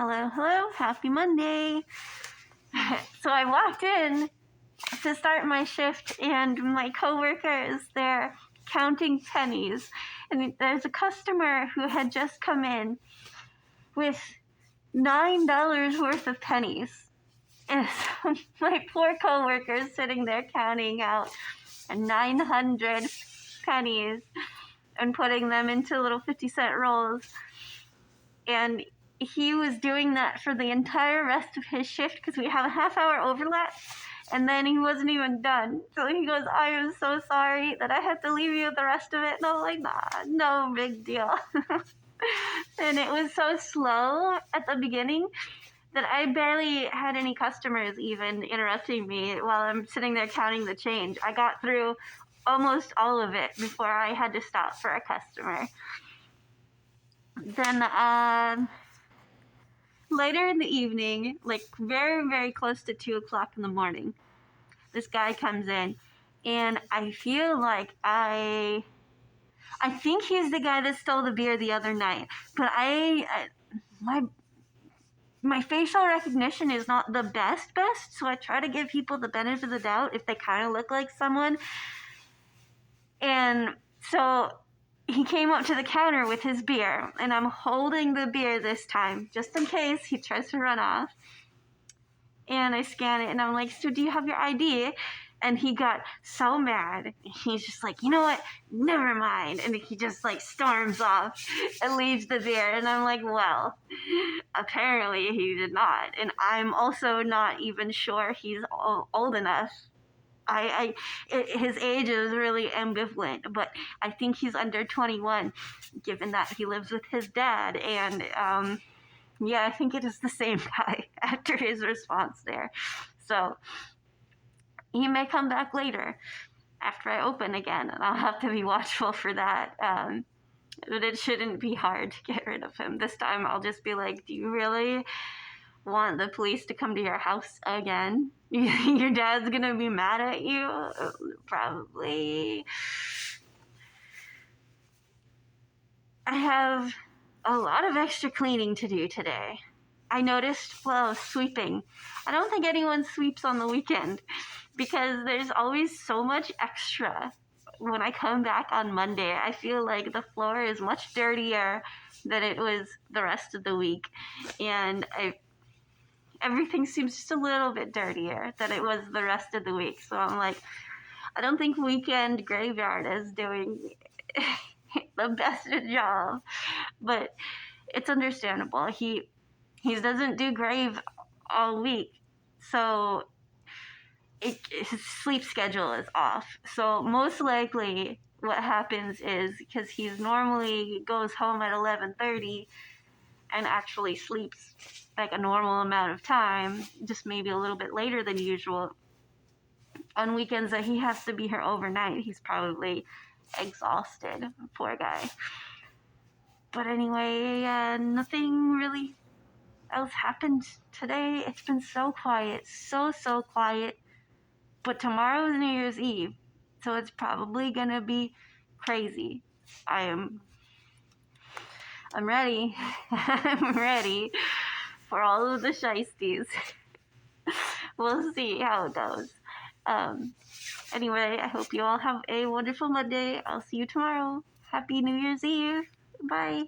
Hello, hello, happy Monday. So I walked in to start my shift and my coworker is there counting pennies. And there's a customer who had just come in with $9 worth of pennies. And so my poor coworker is sitting there counting out 900 pennies and putting them into little 50-cent rolls. And he was doing that for the entire rest of his shift because we have a half-hour overlap, and then he wasn't even done. So he goes, I am so sorry that I had to leave you the rest of it. And I was like, nah, no big deal. And it was so slow at the beginning that I barely had any customers even interrupting me while I'm sitting there counting the change. I got through almost all of it before I had to stop for a customer. Then later in the evening, like very, very close to 2 o'clock in the morning, this guy comes in, and I feel like I think he's the guy that stole the beer the other night, but my facial recognition is not the best, so I try to give people the benefit of the doubt if they kind of look like someone. And so he came up to the counter with his beer, and I'm holding the beer this time, just in case he tries to run off. And I scan it, and I'm like, so do you have your ID? And he got so mad. He's just like, you know what? Never mind. And he just like storms off and leaves the beer. And I'm like, well, apparently he did not. And I'm also not even sure he's old enough. His age is really ambivalent, but I think he's under 21, given that he lives with his dad. And yeah, I think it is the same guy after his response there. So he may come back later after I open again, and I'll have to be watchful for that. But it shouldn't be hard to get rid of him. This time I'll just be like, do you really want the police to come to your house again? You think your dad's gonna be mad at you? Probably. I have a lot of extra cleaning to do today. I noticed while I was sweeping, I don't think anyone sweeps on the weekend because there's always so much extra. When I come back on Monday, I feel like the floor is much dirtier than it was the rest of the week. And everything seems just a little bit dirtier than it was the rest of the week. So I'm like, I don't think Weekend Graveyard is doing the best job, but it's understandable. He doesn't do grave all week, so his sleep schedule is off. So most likely what happens is, because he's normally goes home at 11:30 and actually sleeps like a normal amount of time, just maybe a little bit later than usual. On weekends that he has to be here overnight, he's probably exhausted. Poor guy. But anyway, nothing really else happened today. It's been so quiet, so quiet. But tomorrow is New Year's Eve, so it's probably gonna be crazy. I'm ready. I'm ready for all of the shiesties. We'll see how it goes. Anyway, I hope you all have a wonderful Monday. I'll see you tomorrow. Happy New Year's Eve. Bye.